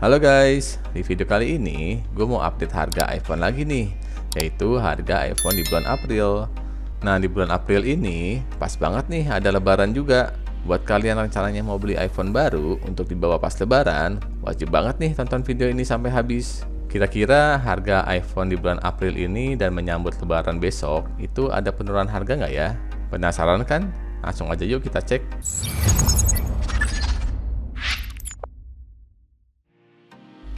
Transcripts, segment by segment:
Halo guys, di video kali ini gue mau update harga iPhone lagi nih, yaitu harga iPhone di bulan April. Nah, di bulan April ini pas banget nih ada lebaran juga. Buat kalian rencananya mau beli iPhone baru untuk dibawa pas lebaran, wajib banget nih tonton video ini sampai habis. Kira-kira harga iPhone di bulan April ini dan menyambut lebaran besok itu ada penurunan harga nggak ya? Penasaran kan? Langsung aja yuk kita cek.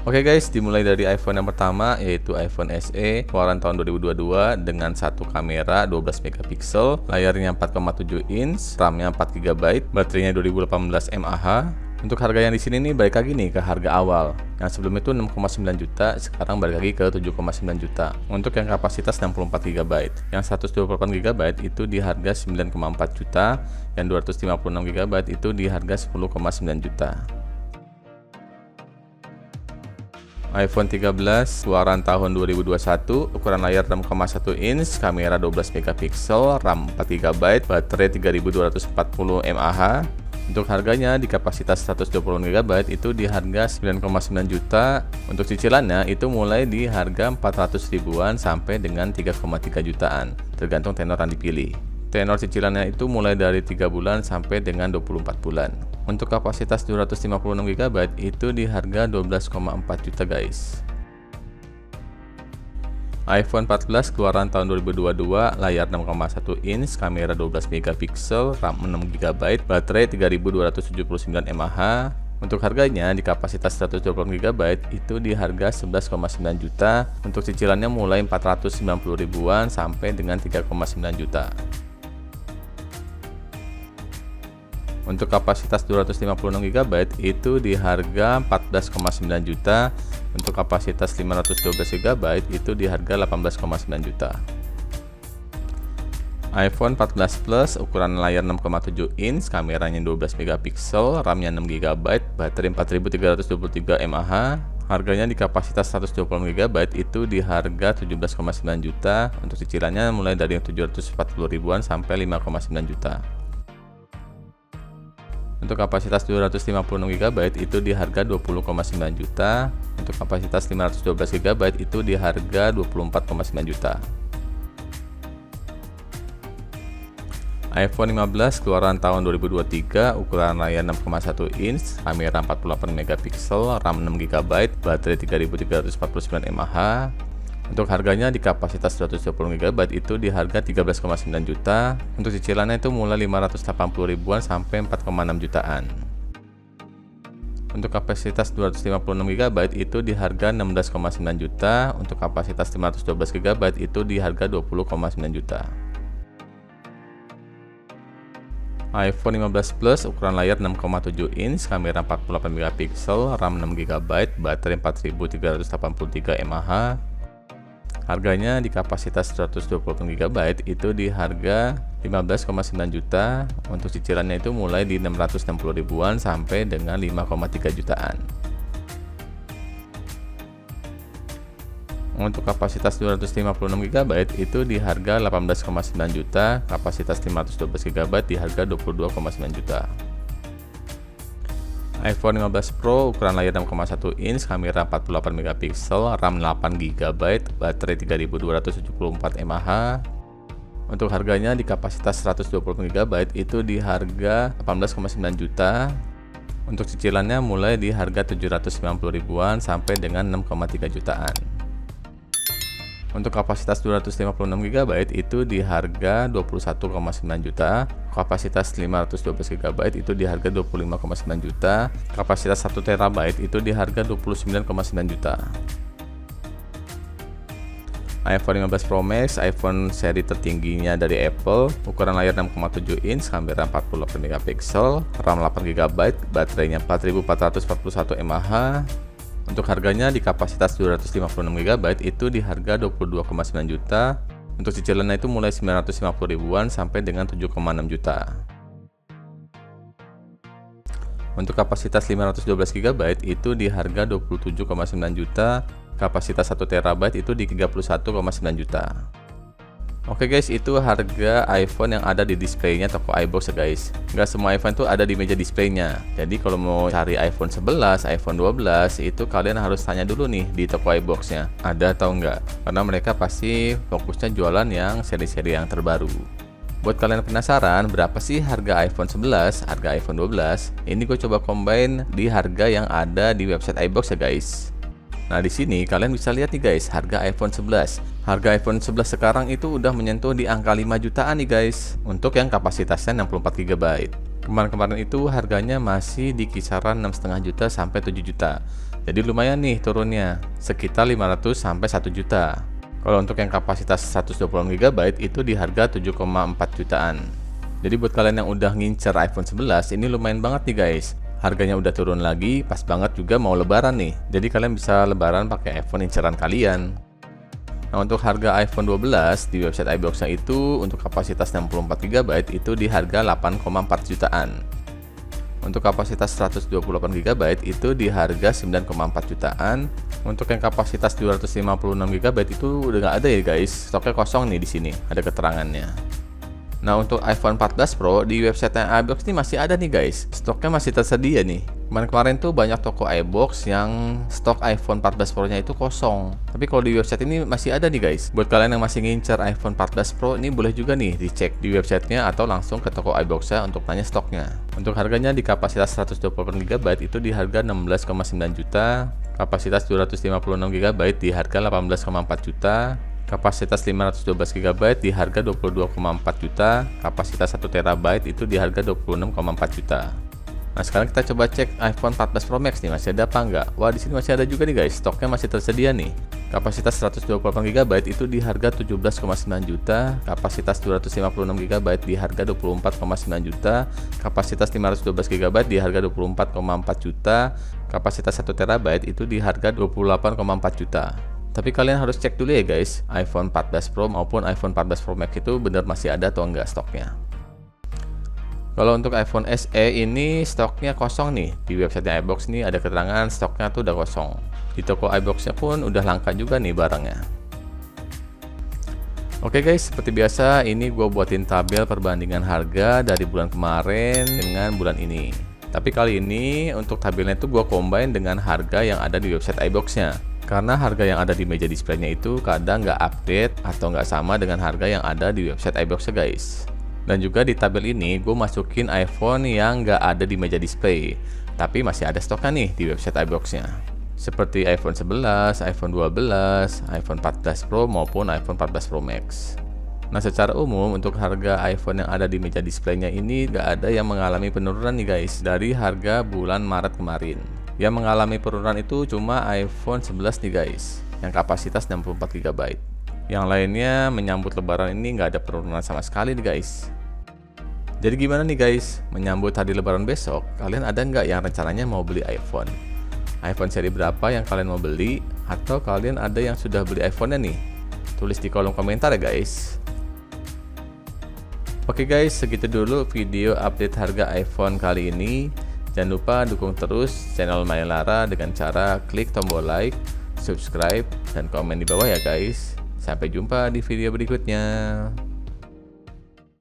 Oke guys, dimulai dari iPhone yang pertama yaitu iPhone SE keluaran tahun 2022 dengan satu kamera 12 megapiksel, layarnya 4,7 inch, RAM-nya 4 GB, baterainya 2018 mAh. Untuk harga yang di sini nih balik lagi nih ke harga awal. Yang sebelum itu 6,9 juta, sekarang balik lagi ke 7,9 juta. Untuk yang kapasitas 64 GB, yang 128 GB itu di harga 9,4 juta, yang 256 GB itu di harga 10,9 juta. iPhone 13 keluaran tahun 2021, ukuran layar 6,1 inch, kamera 12 megapiksel, RAM 4 GB, baterai 3240 mAh. Untuk harganya di kapasitas 120 GB itu di harga 9,9 juta. Untuk cicilannya itu mulai di harga 400 ribuan sampai dengan 3,3 jutaan, tergantung tenor yang dipilih. Tenor cicilannya itu mulai dari 3 bulan sampai dengan 24 bulan. Untuk kapasitas 256 GB itu di harga 12,4 juta guys. iPhone 14 keluaran tahun 2022, layar 6,1 inch, kamera 12 megapiksel, RAM 6 GB, baterai 3279 mAh. Untuk harganya di kapasitas 120 GB itu di harga 11,9 juta. Untuk cicilannya mulai 490 ribuan sampai dengan 3,9 juta. Untuk kapasitas 256 GB itu di harga 14,9 juta. Untuk kapasitas 512 GB itu di harga 18,9 juta. iPhone 14 Plus ukuran layar 6,7 inch, kameranya 12 megapiksel, RAM-nya 6 GB, baterai 4323 mAh. Harganya di kapasitas 120 GB itu di harga 17,9 juta. Untuk cicilannya mulai dari 740 ribuan sampai 5,9 juta. Untuk kapasitas 256 GB itu di harga 20,9 juta. Untuk kapasitas 512 GB itu di harga 24,9 juta. iPhone 15 keluaran tahun 2023, ukuran layar 6,1 inch, kamera 48 megapiksel, RAM 6 GB, baterai 3349 mAh. Untuk harganya di kapasitas 120 GB itu di harga 13,9 juta. Untuk cicilannya itu mulai 580 ribuan sampai 4,6 jutaan. Untuk kapasitas 256 GB itu di harga 16,9 juta. Untuk kapasitas 512 GB itu di harga 20,9 juta. iPhone 15 Plus ukuran layar 6,7 inch, kamera 48 megapiksel, RAM 6 GB, baterai 4383 mAh. Harganya di kapasitas 120 GB itu di harga 15,9 juta. Untuk cicilannya itu mulai di 660 ribuan sampai dengan 5,3 jutaan. Untuk kapasitas 256 GB itu di harga 18,9 juta, kapasitas 512 GB di harga 22,9 juta. iPhone 15 Pro ukuran layar 6,1 inch, kamera 48 megapiksel, RAM 8 GB, baterai 3274 mAh. Untuk harganya di kapasitas 120 GB itu di harga 18,9 juta. Untuk cicilannya mulai di harga 790 ribuan sampai dengan 6,3 jutaan. Untuk kapasitas 256 GB itu di harga 21,9 juta, kapasitas 512 GB itu di harga 25,9 juta, kapasitas 1 TB itu di harga 29,9 juta. iPhone 15 Pro Max, iPhone seri tertingginya dari Apple, ukuran layar 6,7 inch, kamera 48 megapiksel, RAM 8 GB, baterainya 4441 mAh. Untuk harganya di kapasitas 256 GB itu di harga 22,9 juta. Untuk cicilannya itu mulai 950 ribuan sampai dengan 7,6 juta. Untuk kapasitas 512 GB itu di harga 27,9 juta. Kapasitas 1 TB itu di 31,9 juta. Oke guys, itu harga iPhone yang ada di displaynya toko iBox ya guys. Nggak semua iPhone tuh ada di meja displaynya. Jadi kalau mau cari iPhone 11, iPhone 12, itu kalian harus tanya dulu nih di toko iBox-nya, ada atau enggak. Karena mereka pasti fokusnya jualan yang seri-seri yang terbaru. Buat kalian penasaran berapa sih harga iPhone 11, harga iPhone 12, ini gue coba combine di harga yang ada di website iBox ya guys. Nah di sini kalian bisa lihat nih guys, harga iPhone 11. Harga iPhone 11 sekarang itu udah menyentuh di angka 5 jutaan nih guys, untuk yang kapasitasnya 64 GB. Kemarin-kemarin itu harganya masih di kisaran 6,5 juta sampai 7 juta. Jadi lumayan nih turunnya, sekitar 500 sampai 1 juta. Kalau untuk yang kapasitas 120 GB itu di harga 7,4 jutaan. Jadi buat kalian yang udah ngincer iPhone 11, ini lumayan banget nih guys. Harganya udah turun lagi, pas banget juga mau lebaran nih. Jadi kalian bisa lebaran pakai iPhone inceran kalian. Nah untuk harga iPhone 12 di website iBox-nya itu untuk kapasitas 64 GB itu di harga 8,4 jutaan. Untuk kapasitas 128 GB itu di harga 9,4 jutaan. Untuk yang kapasitas 256 GB itu udah nggak ada ya guys, stoknya kosong nih di sini, ada keterangannya. Nah untuk iPhone 14 Pro di website iBox ini masih ada nih guys, stoknya masih tersedia nih. Kemarin tuh banyak toko iBox yang stok iPhone 14 Pro nya itu kosong, tapi kalau di website ini masih ada nih guys. Buat kalian yang masih ngincer iPhone 14 Pro ini boleh juga nih dicek di websitenya atau langsung ke toko iBox-nya untuk tanya stoknya. Untuk harganya di kapasitas 128 GB itu di harga 16,9 juta, kapasitas 256 GB di harga 18,4 juta, kapasitas 512 GB di harga 22,4 juta, kapasitas 1 TB itu di harga 26,4 juta. Nah sekarang kita coba cek iPhone 14 Pro Max nih, masih ada apa enggak? Wah di sini masih ada juga nih guys, stoknya masih tersedia nih. Kapasitas 128 GB itu di harga 17,9 juta, kapasitas 256 GB di harga 24,9 juta, kapasitas 512 GB di harga 24,4 juta, kapasitas 1 TB itu di harga 28,4 juta. Tapi kalian harus cek dulu ya guys, iPhone 14 Pro maupun iPhone 14 Pro Max itu benar masih ada atau enggak stoknya. Kalau untuk iPhone SE ini stoknya kosong nih. Di website iBox nih ada keterangan stoknya tuh udah kosong. Di toko iBox-nya pun udah langka juga nih barangnya. Oke guys, seperti biasa ini gue buatin tabel perbandingan harga dari bulan kemarin dengan bulan ini. Tapi kali ini untuk tabelnya itu gue combine dengan harga yang ada di website iBox-nya. Karena harga yang ada di meja displaynya itu kadang nggak update atau nggak sama dengan harga yang ada di website iBox-nya guys. Dan juga di tabel ini gue masukin iPhone yang nggak ada di meja display, tapi masih ada stoknya nih di website iBox-nya. Seperti iPhone 11, iPhone 12, iPhone 14 Pro maupun iPhone 14 Pro Max. Nah secara umum untuk harga iPhone yang ada di meja displaynya ini nggak ada yang mengalami penurunan nih guys dari harga bulan Maret kemarin. Yang mengalami penurunan itu cuma iPhone 11 nih guys, yang kapasitas 64 GB. Yang lainnya menyambut lebaran ini nggak ada penurunan sama sekali nih guys. Jadi gimana nih guys, menyambut hari lebaran besok, kalian ada nggak yang rencananya mau beli iPhone? iPhone seri berapa yang kalian mau beli? Atau kalian ada yang sudah beli iPhone-nya nih? Tulis di kolom komentar ya guys. Oke guys, segitu dulu video update harga iPhone kali ini. Jangan lupa dukung terus channel Mailara dengan cara klik tombol like, subscribe, dan komen di bawah ya guys. Sampai jumpa di video berikutnya.